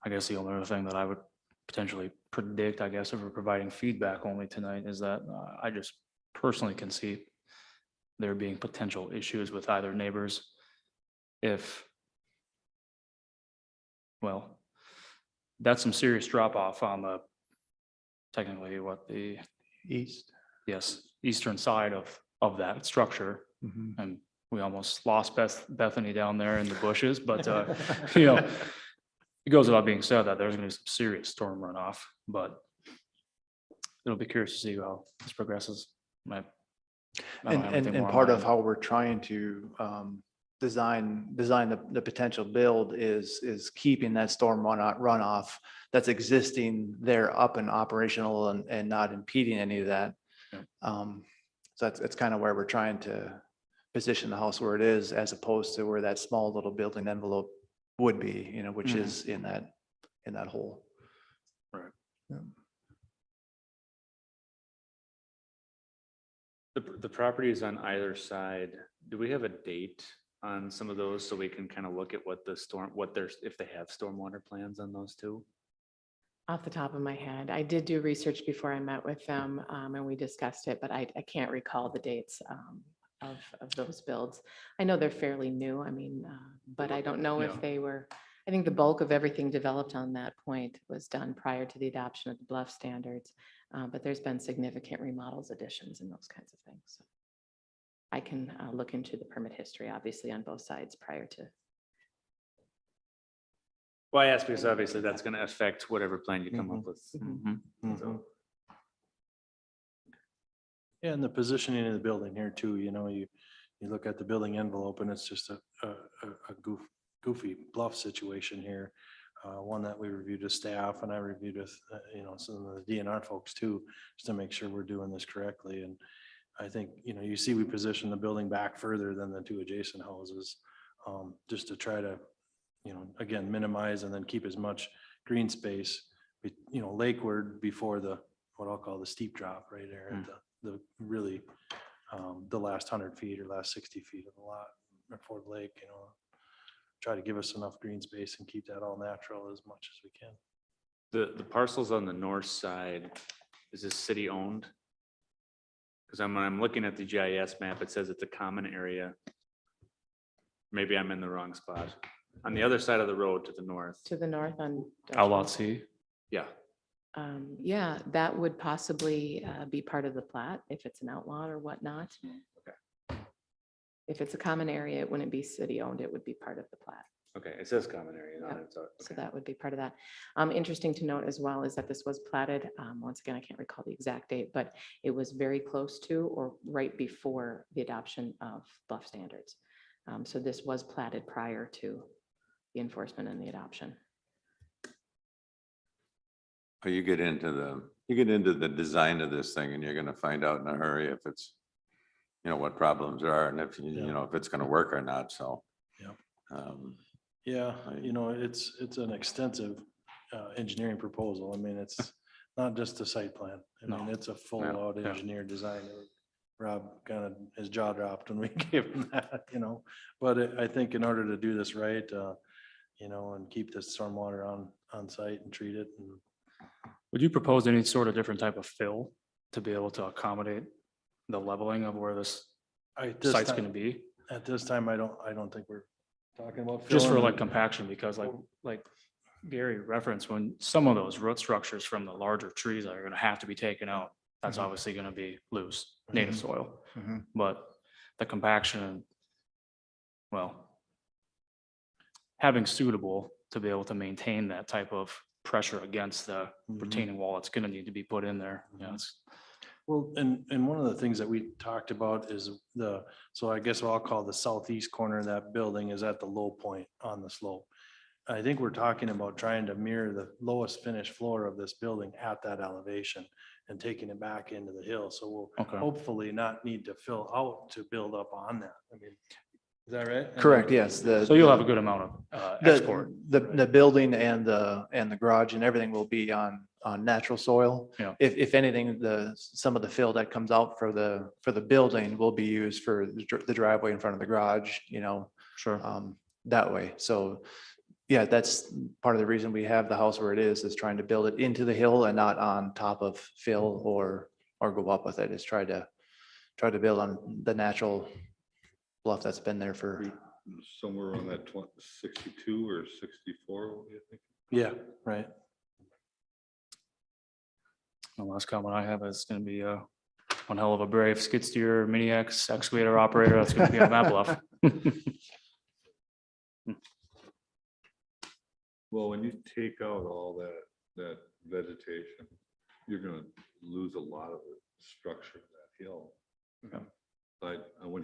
N: I guess the only other thing that I would potentially predict, I guess, if we're providing feedback only tonight, is that I just personally can see there being potential issues with either neighbors well, that's some serious drop off on the technically the
P: east,
N: yes, eastern side of that structure. And we almost lost Bethany down there in the bushes, but it goes without being said that there's going to be some serious storm runoff, but it'll be curious to see how this progresses.
P: And part of how we're trying to design the potential build is keeping that storm runoff that's existing there up and operational and not impeding any of that. So that's kind of where we're trying to position the house where it is, as opposed to where that small little building envelope would be, you know, which is in that hole.
B: Right.
P: Yeah.
B: The properties on either side, do we have a date on some of those so we can kind of look at what if they have stormwater plans on those two?
E: Off the top of my head, I did do research before I met with them, and we discussed it, but I can't recall the dates of those builds. I know they're fairly new, I mean, but I don't know if they were, I think the bulk of everything developed on that point was done prior to the adoption of the bluff standards. But there's been significant remodels, additions, and those kinds of things. So I can look into the permit history, obviously, on both sides prior to.
B: Well, I asked because obviously that's going to affect whatever plan you come up with. So,
J: Yeah, and the positioning of the building here too, you know, you look at the building envelope and it's just a goofy bluff situation here. One that we reviewed with staff, and I reviewed with, you know, some of the DNR folks too, just to make sure we're doing this correctly. And I think, you know, you see we position the building back further than the two adjacent houses, just to try to, you know, again, minimize and then keep as much green space, you know, lakeward before what I'll call the steep drop right there at the really, the last 100 feet or last 60 feet of the lot before the lake, you know. Try to give us enough green space and keep that all natural as much as we can.
B: the parcels on the north side, is this city owned? Because I'm looking at the GIS map, it says it's a common area. Maybe I'm in the wrong spot. On the other side of the road to the north.
E: To the north on.
N: Outlot C.
B: Yeah.
E: Yeah, that would possibly be part of the plat if it's an outlaw or whatnot.
B: Okay.
E: If it's a common area, it wouldn't be city owned, it would be part of the plat.
B: Okay, it says common area.
E: Yep.
B: It's, okay.
E: So that would be part of that. Interesting to note as well is that this was platted, once again, I can't recall the exact date, but it was very close to or right before the adoption of bluff standards. So this was platted prior to the enforcement and the adoption.
A: You get into the design of this thing and you're gonna find out in a hurry if it's, you know, what problems there are and if, you know, if it's gonna work or not, so.
J: Yeah, you know, it's an extensive engineering proposal. I mean, it's not just a site plan. I mean, it's a full out engineered design. Rob kind of, his jaw dropped when we gave him that, you know, but I think in order to do this right, you know, and keep this stormwater on site and treat it. And
N: Would you propose any sort of different type of fill to be able to accommodate the leveling of where this site's going to be?
J: At this time, I don't think we're talking about.
N: Just for
J: filling.
N: like compaction, because like Gary referenced, when some of those root structures from the larger trees are going to have to be taken out, that's obviously going to be loose native soil. But the compaction, well, having suitable to be able to maintain that type of pressure against the retaining wall, it's going to need to be put in there. Yes.
J: Well, and one of the things that we talked about is so I guess what I'll call the southeast corner of that building is at the low point on the slope. I think we're talking about trying to mirror the lowest finished floor of this building at that elevation and taking it back into the hill. So we'll hopefully not need to fill out to build up on that. I mean, is that right?
P: Correct, yes.
N: So you'll have a good amount of export.
P: The building and the garage and everything will be on natural soil.
N: Yeah.
P: If anything, some of the fill that comes out for the building will be used for the driveway in front of the garage, you know.
N: Sure.
P: That way. So yeah, that's part of the reason we have the house where it is trying to build it into the hill and not on top of fill or go up with it. Is try to build on the natural bluff that's been there for.
K: Somewhere on that 62 or 64, what do you think?
J: Yeah, right.
N: The last comment I have is going to be one hell of a brave skid steer mini X excavator operator that's going to be on that bluff.
K: Well, when you take out all that vegetation, you're gonna lose a lot of the structure of that hill. But when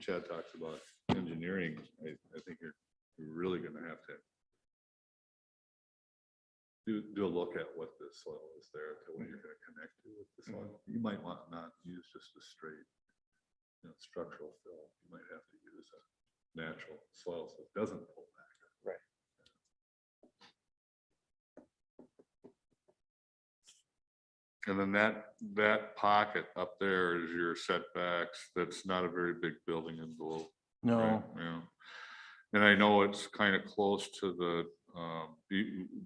K: Chad talks about engineering, I think you're really gonna have to do a look at what the soil is there, to what you're gonna connect to with the soil. You might want not use just a straight, structural fill. You might have to use a natural soil so it doesn't pull back.
P: Right.
K: And then that pocket up there is your setbacks. That's not a very big building envelope.
J: No,
K: Right, yeah. And I know it's kind of close to the,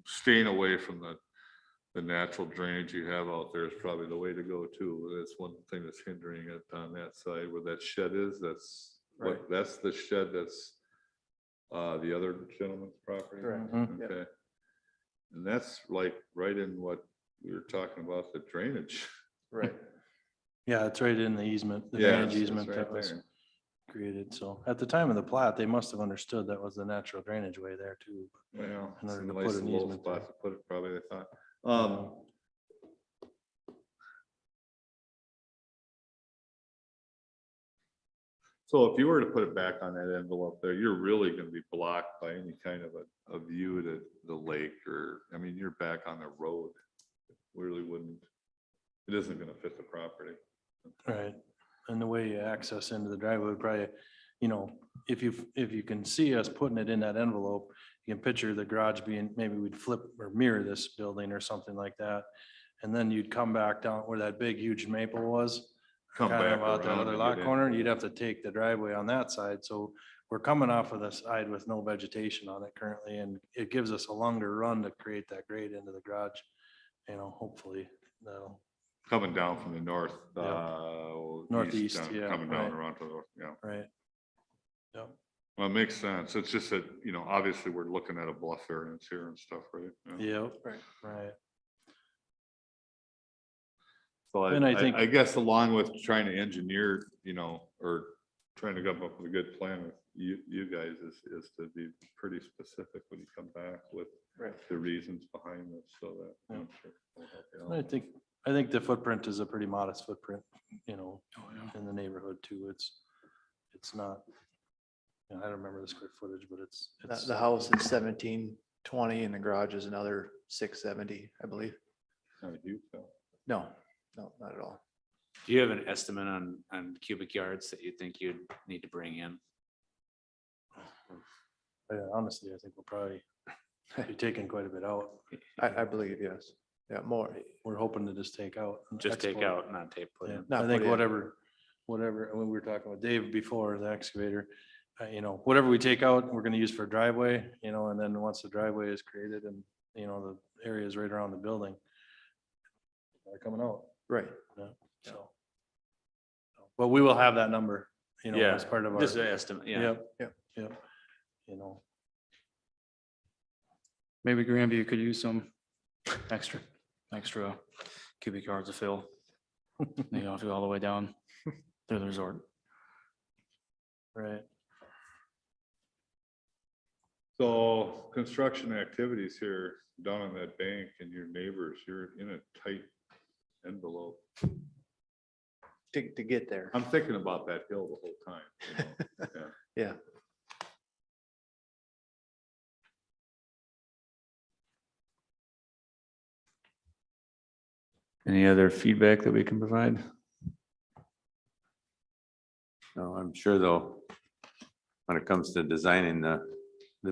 K: staying away from the natural drainage you have out there is probably the way to go too. That's one thing that's hindering it on that side where that shed is. That's the shed that's the other gentleman's property.
P: Correct.
J: Mhm.
K: Okay. And that's like right in what we were talking about, the drainage.
P: Right.
J: yeah, it's right in the easement, the
K: Yeah,
J: drainage
K: it's
J: easement
K: right
J: that was
K: there.
J: created. So at the time of the plat, they must have understood that was the natural drainage way there too.
K: Well,
J: In
K: it's
J: order
K: a
J: to
K: nice
J: put an
K: low
J: easement
K: spot
J: there.
K: to put it, probably, they thought. So if you were to put it back on that envelope there, you're really gonna be blocked by any kind of a view to the lake, or, I mean, you're back on the road. It really wouldn't, it isn't gonna fit the property.
J: Right. And the way you access into the driveway would probably, if you can see us putting it in that envelope, you can picture the garage being, maybe we'd flip or mirror this building or something like that. And then you'd come back down where that big huge maple was.
K: Come
J: kind
K: back
J: of out the
K: around
J: other
K: and
J: lot
K: get in.
J: corner, and you'd have to take the driveway on that side. So we're coming off of the side with no vegetation on it currently, and it gives us a longer run to create that grade into the garage. Hopefully that'll.
K: Coming down from the north,
J: Northeast,
K: east,
J: yeah,
K: coming down
J: right.
K: around to the, yeah.
J: Right. Yep.
K: Well, it makes sense. It's just that, obviously we're looking at a bluff variance here and stuff, right? Yeah.
J: Yep.
P: Right.
J: Right.
K: So
J: And I think-
K: I guess along with trying to engineer, or trying to come up with a good plan with you guys is to be pretty specific when you come back with
P: Right.
K: the reasons behind this, so that. I'm sure we'll help you out.
J: I think the footprint is a pretty modest footprint, in the neighborhood too. It's not, I don't remember the square footage, but it's.
P: The house is 1720 and the garage is another 670, I believe.
K: Not huge, though.
P: No, not at all.
B: Do you have an estimate on cubic yards that you think you'd need to bring in?
J: Honestly, I think we'll probably be taking quite a bit out.
P: I believe, yes. Yeah, more.
J: We're hoping to just take out. and
B: Just take
J: export.
B: out, not take put
J: Yeah,
B: in.
P: Not
J: I think
P: put in.
J: whatever, when we were talking with Dave before, the excavator, whatever we take out, we're gonna use for driveway, and then once the driveway is created and, the area is right around the building. They're coming out,
P: Right.
J: so. But we will have that number,
B: Yeah,
J: as part of our.
B: This is an estimate, yeah.
J: Yep.
N: Maybe Grandview could use some extra cubic yards of fill. You don't have to go all the way down to the resort.
J: Right.
K: So construction activities here down on that bank and your neighbors, you're in a tight envelope.
P: To get there.
K: I'm thinking about that hill the whole time. Yeah.
P: Yeah.
B: Any other feedback that we can provide?
A: No, I'm sure though, when it comes to designing the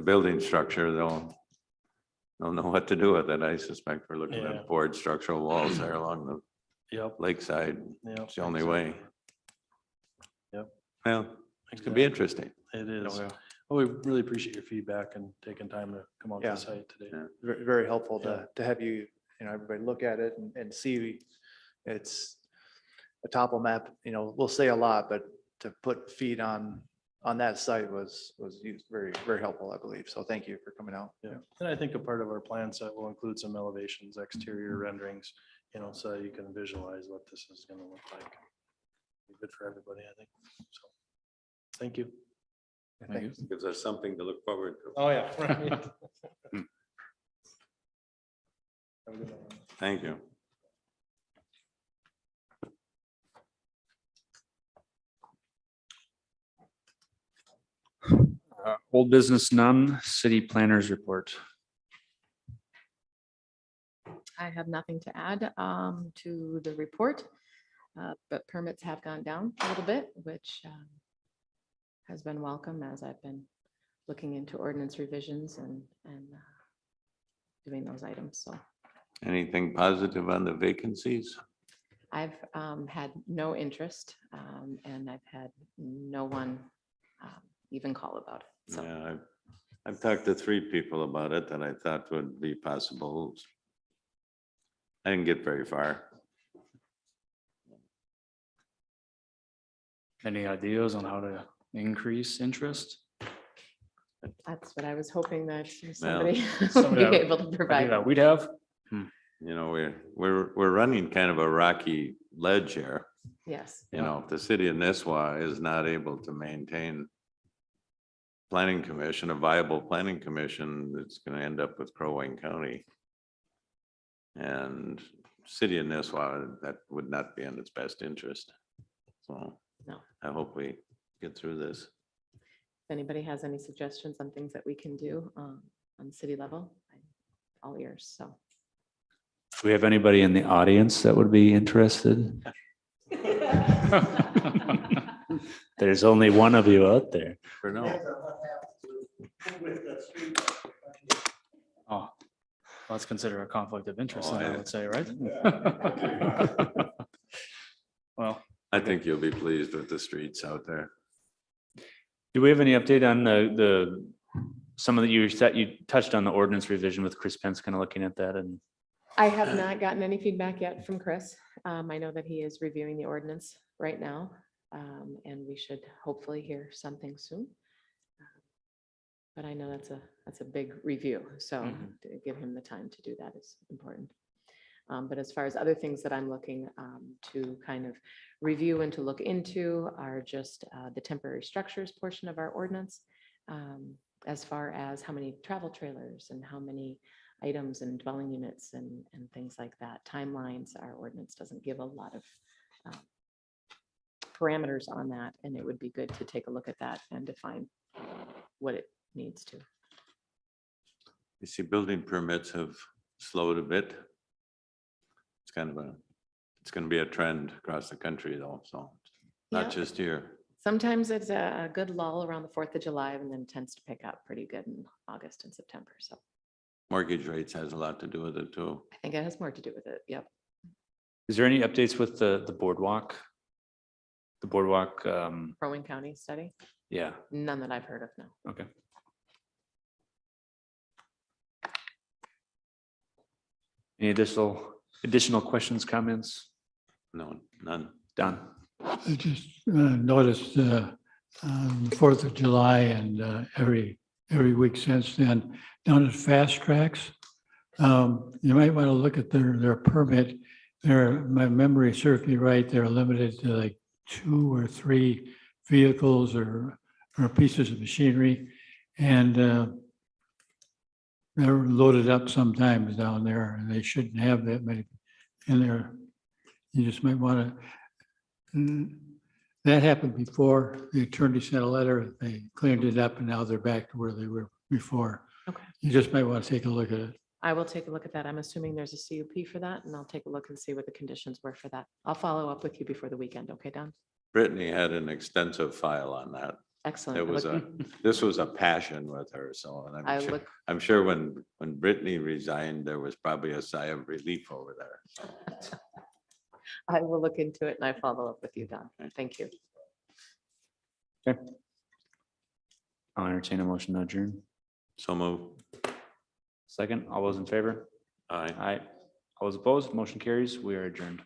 A: building structure, they'll know what to do with it. I suspect we're looking
J: Yeah.
A: at board structural walls there along the
J: Yep.
A: lakeside.
J: Yep.
A: It's the only way.
J: Yep.
A: Well, it could be interesting.
J: It is.
B: Oh, yeah.
J: Well, we really appreciate your feedback and taking time to come out to
P: Yeah.
J: the site today.
A: Yeah.
P: Very, very helpful to have you, everybody look at it and see. It's a topo map, we'll say a lot, but to put feet on that site was used very, very helpful, I believe. So thank you for coming out.
J: Yeah, and I think a part of our plan set will include some elevations, exterior renderings, so you can visualize what this is gonna look like. Be good for everybody, I think. So, thank you.
P: Thank you.
A: Gives us something to look forward to.
J: Oh, yeah. Right.
A: Thank you.
B: Old business none, city planners report.
E: I have nothing to add to the report, but permits have gone down a little bit, which has been welcome as I've been looking into ordinance revisions and doing those items. So
A: Anything positive on the vacancies?
E: I've had no interest and I've had no one even call about it. So
A: Yeah, I've talked to 3 people about it that I thought would be possible. I didn't get very far.
N: Any ideas on how to increase interest?
E: that's what I was hoping that somebody would
N: Somebody
E: be
N: have
E: able to
N: idea
E: provide.
N: that we'd have.
A: You know, we're running kind of a rocky ledge here.
E: Yes.
A: You know, if the city of Nisswa is not able to maintain planning commission, a viable planning commission, it's gonna end up with Crow Wing County. And city of Nisswa, that would not be in its best interest. So
E: No.
A: I hope we get through this.
E: If anybody has any suggestions on things that we can do on the city level, I'm all ears. So
B: Do we have anybody in the audience that would be interested? There's only one of you out there.
A: For now.
N: Oh, let's consider a conflict of interest,
A: Oh,
N: then, I
A: yeah.
N: would say, right? Well,
A: I think you'll be pleased with the streets out there.
B: Do we have any update on some of the, you touched on the ordinance revision with Chris Pence kind of looking at that and
E: I have not gotten any feedback yet from Chris. I know that he is reviewing the ordinance right now, and we should hopefully hear something soon. But I know that's a big review, so to give him the time to do that is important. But as far as other things that I'm looking to kind of review and to look into are just the temporary structures portion of our ordinance, as far as how many travel trailers and how many items and dwelling units and things like that. Timelines, our ordinance doesn't give a lot of parameters on that, and it would be good to take a look at that and define what it needs to.
A: You see, building permits have slowed a bit. It's gonna be a trend across the country though, so not
E: Yeah.
A: just here.
E: Sometimes it's a good lull around the 4th of July and then tends to pick up pretty good in August and September. So
A: Mortgage rates has a lot to do with it too.
E: I think it has more to do with it. Yep.
B: is there any updates with the boardwalk? The boardwalk,
E: Crow Wing County study,
B: yeah,
E: none that I've heard of, no.
B: okay. Any additional questions, comments?
A: No, none.
B: Done.
C: I just noticed on the 4th of July and every week since then, down at Fast Tracks, you might want to look at their permit. My memory serves me right, they're limited to like 2 or 3 vehicles or pieces of machinery. And they're loaded up sometimes down there and they shouldn't have that many in there. You just might want to, that happened before. The attorney sent a letter, they cleaned it up and now they're back to where they were before.
E: Okay.
C: You just might want to take a look at it.
E: I will take a look at that. I'm assuming there's a CUP for that, and I'll take a look and see what the conditions were for that. I'll follow up with you before the weekend. Okay, Don?
A: Brittany had an extensive file on that.
E: Excellent.
A: It
E: I
A: was
E: look-
A: this was a passion with her, so, and I'm sure when Brittany resigned, there was probably a sigh of relief over there.
E: I will look into it and I follow up with you, Don. Thank you.
B: Okay. I'll entertain a motion to adjourn.
A: So move.
B: Second, all those in favor?
A: Aye.
B: Aye. All those opposed, motion carries. We are adjourned.